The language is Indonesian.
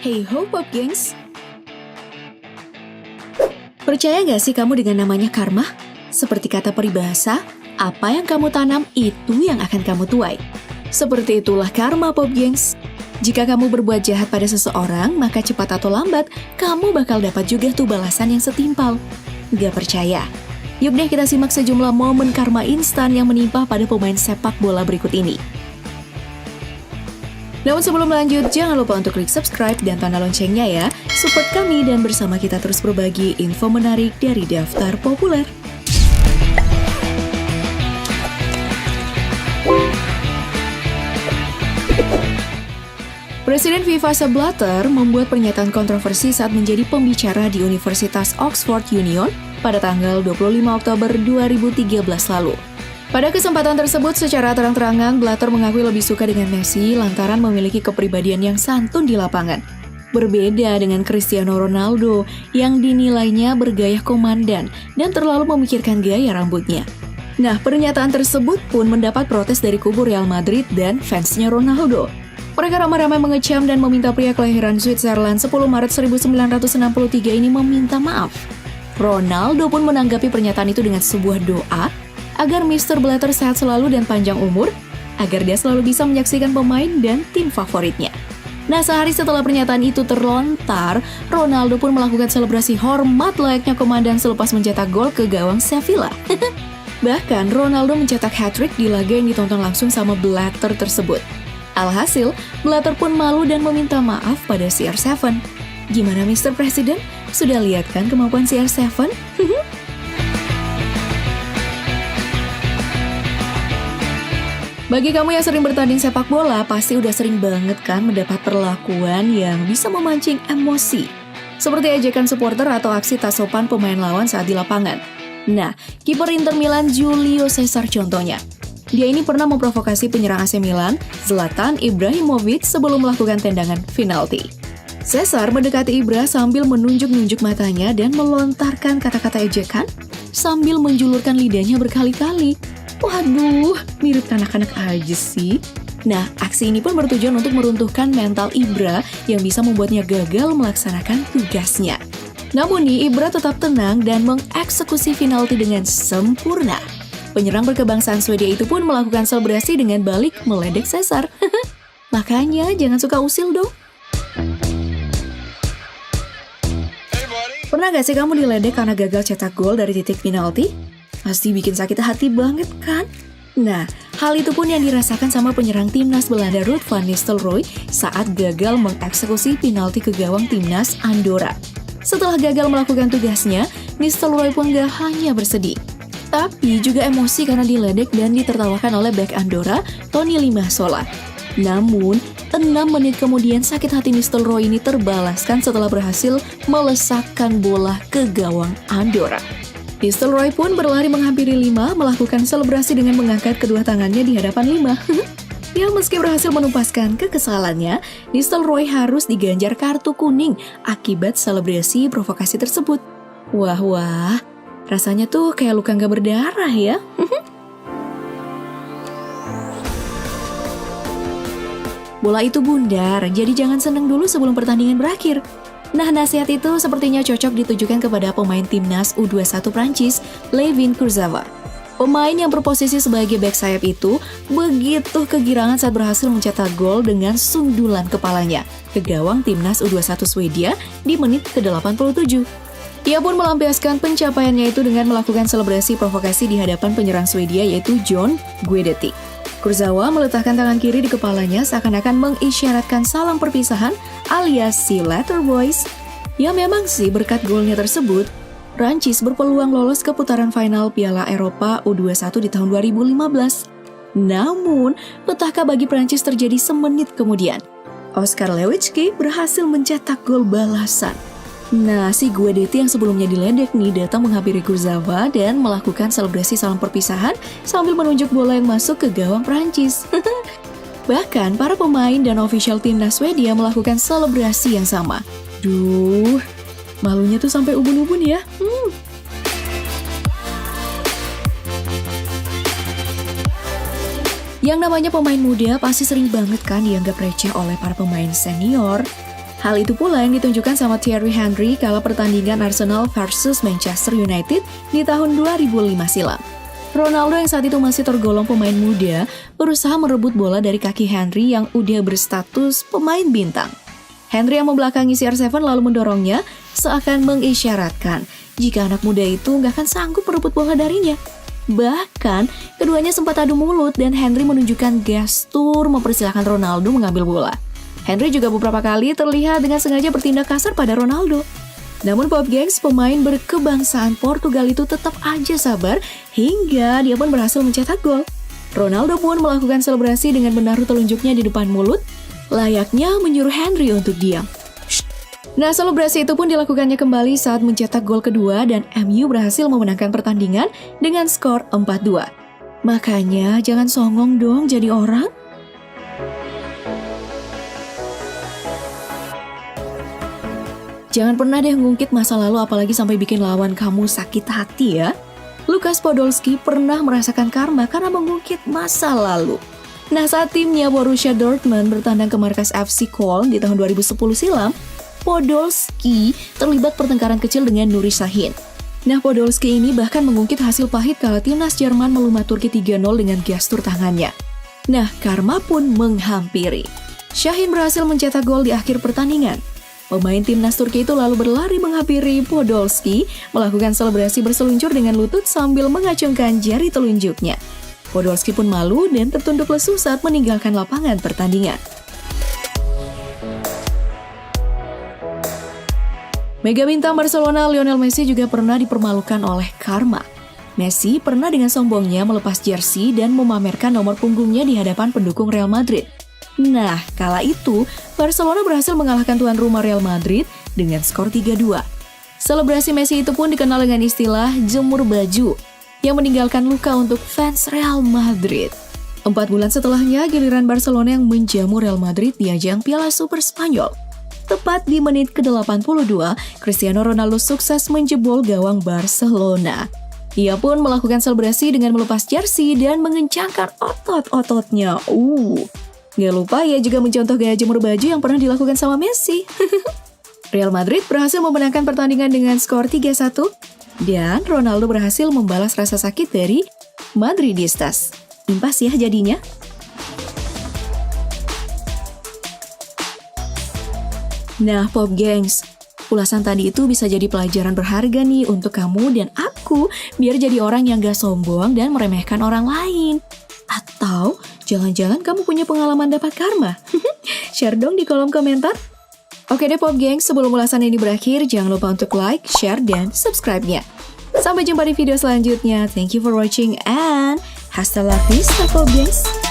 Hey ho Pop Gengs! Percaya gak sih kamu dengan namanya karma? Seperti kata peribahasa, apa yang kamu tanam itu yang akan kamu tuai. Seperti itulah karma Pop Gengs. Jika kamu berbuat jahat pada seseorang, maka cepat atau lambat, kamu bakal dapat juga tuh balasan yang setimpal. Gak percaya? Yuk deh kita simak sejumlah momen karma instan yang menimpa pada pemain sepak bola berikut ini. Namun sebelum lanjut, jangan lupa untuk klik subscribe dan tanda loncengnya ya. Support kami dan bersama kita terus berbagi info menarik dari Daftar Populer. Presiden FIFA Sepp Blatter membuat pernyataan kontroversi saat menjadi pembicara di Universitas Oxford Union pada tanggal 25 Oktober 2013 lalu. Pada kesempatan tersebut, secara terang-terangan, Blatter mengakui lebih suka dengan Messi lantaran memiliki kepribadian yang santun di lapangan. Berbeda dengan Cristiano Ronaldo yang dinilainya bergaya komandan dan terlalu memikirkan gaya rambutnya. Nah, pernyataan tersebut pun mendapat protes dari kubu Real Madrid dan fansnya Ronaldo. Mereka ramai-ramai mengecam dan meminta pria kelahiran Switzerland 10 Maret 1963 ini meminta maaf. Ronaldo pun menanggapi pernyataan itu dengan sebuah doa agar Mr. Blatter sehat selalu dan panjang umur, agar dia selalu bisa menyaksikan pemain dan tim favoritnya. Nah, sehari setelah pernyataan itu terlontar, Ronaldo pun melakukan selebrasi hormat layaknya komandan selepas mencetak gol ke gawang Sevilla. Bahkan, Ronaldo mencetak hat-trick di laga yang ditonton langsung sama Blatter tersebut. Alhasil, Blatter pun malu dan meminta maaf pada CR7. Gimana Mr. Presiden? Sudah lihat kan kemampuan CR7? Bagi kamu yang sering bertanding sepak bola, pasti udah sering banget kan mendapat perlakuan yang bisa memancing emosi. Seperti ejekan supporter atau aksi tak sopan pemain lawan saat di lapangan. Nah, kiper Inter Milan Julio Cesar contohnya. Dia ini pernah memprovokasi penyerang AC Milan, Zlatan Ibrahimovic sebelum melakukan tendangan penalti. Cesar mendekati Ibra sambil menunjuk-nunjuk matanya dan melontarkan kata-kata ejekan sambil menjulurkan lidahnya berkali-kali. Waduh, mirip anak-anak aja sih. Nah, aksi ini pun bertujuan untuk meruntuhkan mental Ibra yang bisa membuatnya gagal melaksanakan tugasnya. Namun nih, Ibra tetap tenang dan mengeksekusi penalti dengan sempurna. Penyerang berkebangsaan Swedia itu pun melakukan selebrasi dengan balik meledek Cesar. Makanya jangan suka usil dong. Pernah gak sih kamu diledek karena gagal cetak gol dari titik penalti? Pasti bikin sakit hati banget kan? Nah, hal itu pun yang dirasakan sama penyerang timnas Belanda Ruud van Nistelrooy saat gagal mengeksekusi penalti ke gawang timnas Andorra. Setelah gagal melakukan tugasnya, Nistelrooy pun gak hanya bersedih, tapi juga emosi karena diledek dan ditertawakan oleh bek Andorra, Toni Limasola. Namun, 6 menit kemudian sakit hati Nistelrooy ini terbalaskan setelah berhasil melesakkan bola ke gawang Andorra. Nistelrooy pun berlari menghampiri Lima, melakukan selebrasi dengan mengangkat kedua tangannya di hadapan Lima. Ya, meski berhasil menumpaskan kekesalannya, Nistelrooy harus diganjar kartu kuning akibat selebrasi provokasi tersebut. Wah, rasanya tuh kayak luka nggak berdarah ya. Bola itu bundar, jadi jangan senang dulu sebelum pertandingan berakhir. Nah, nasihat itu sepertinya cocok ditujukan kepada pemain timnas U21 Prancis, Layvin Kurzawa. Pemain yang berposisi sebagai bek sayap itu begitu kegirangan saat berhasil mencetak gol dengan sundulan kepalanya ke gawang timnas U21 Swedia di menit ke-87. Ia pun melampiaskan pencapaiannya itu dengan melakukan selebrasi provokasi di hadapan penyerang Swedia yaitu John Guidetti. Kurzawa meletakkan tangan kiri di kepalanya seakan-akan mengisyaratkan salam perpisahan alias see you later boys. Ya memang sih berkat golnya tersebut, Prancis berpeluang lolos ke putaran final Piala Eropa U21 di tahun 2015. Namun, petaka bagi Prancis terjadi semenit kemudian. Oskar Lewicki berhasil mencetak gol balasan. Nah, si Guidetti yang sebelumnya diledek nih datang menghampiri Kurzawa dan melakukan selebrasi salam perpisahan sambil menunjuk bola yang masuk ke gawang Prancis. Bahkan, para pemain dan ofisial timnas Swedia melakukan selebrasi yang sama. Duh, malunya tuh sampai ubun-ubun ya. Yang namanya pemain muda pasti sering banget kan dianggap receh oleh para pemain senior. Hal itu pula yang ditunjukkan sama Thierry Henry kala pertandingan Arsenal versus Manchester United di tahun 2005 silam. Ronaldo yang saat itu masih tergolong pemain muda berusaha merebut bola dari kaki Henry yang udah berstatus pemain bintang. Henry yang membelakangi CR7 lalu mendorongnya seakan mengisyaratkan jika anak muda itu nggak akan sanggup merebut bola darinya. Bahkan, keduanya sempat adu mulut dan Henry menunjukkan gestur mempersilahkan Ronaldo mengambil bola. Henry juga beberapa kali terlihat dengan sengaja bertindak kasar pada Ronaldo. Namun Pop Gengs, pemain berkebangsaan Portugal itu tetap aja sabar hingga dia pun berhasil mencetak gol. Ronaldo pun melakukan selebrasi dengan menaruh telunjuknya di depan mulut, layaknya menyuruh Henry untuk diam. Nah, selebrasi itu pun dilakukannya kembali saat mencetak gol kedua dan MU berhasil memenangkan pertandingan dengan skor 4-2. Makanya jangan songong dong jadi orang. Jangan pernah deh ngungkit masa lalu apalagi sampai bikin lawan kamu sakit hati ya. Lukas Podolski pernah merasakan karma karena mengungkit masa lalu. Nah, saat timnya Borussia Dortmund bertandang ke markas FC Köln di tahun 2010 silam, Podolski terlibat pertengkaran kecil dengan Nuri Sahin. Nah, Podolski ini bahkan mengungkit hasil pahit kala timnas Jerman melumat Turki 3-0 dengan gestur tangannya. Nah, karma pun menghampiri. Sahin berhasil mencetak gol di akhir pertandingan. Pemain timnas Turki itu lalu berlari menghampiri Podolski, melakukan selebrasi berseluncur dengan lutut sambil mengacungkan jari telunjuknya. Podolski pun malu dan tertunduk lesu saat meninggalkan lapangan pertandingan. Mega bintang Barcelona Lionel Messi juga pernah dipermalukan oleh karma. Messi pernah dengan sombongnya melepas jersey dan memamerkan nomor punggungnya di hadapan pendukung Real Madrid. Nah, kala itu, Barcelona berhasil mengalahkan tuan rumah Real Madrid dengan skor 3-2. Selebrasi Messi itu pun dikenal dengan istilah jemur baju, yang meninggalkan luka untuk fans Real Madrid. 4 bulan setelahnya, giliran Barcelona yang menjamu Real Madrid di ajang Piala Super Spanyol. Tepat di menit ke-82, Cristiano Ronaldo sukses menjebol gawang Barcelona. Ia pun melakukan selebrasi dengan melepas jersey dan mengencangkan otot-ototnya. Gak lupa ia juga mencontoh gaya jemur baju yang pernah dilakukan sama Messi. Real Madrid berhasil memenangkan pertandingan dengan skor 3-1 dan Ronaldo berhasil membalas rasa sakit dari Madridistas. Impas ya jadinya. Nah, Pop Gengs, ulasan tadi itu bisa jadi pelajaran berharga nih untuk kamu dan aku biar jadi orang yang gak sombong dan meremehkan orang lain. Atau jangan-jangan kamu punya pengalaman dapat karma? Share dong di kolom komentar. Oke deh Pop Gengs, sebelum ulasan ini berakhir, jangan lupa untuk like, share, dan subscribe-nya. Sampai jumpa di video selanjutnya. Thank you for watching and hasta la vista Pop Gengs.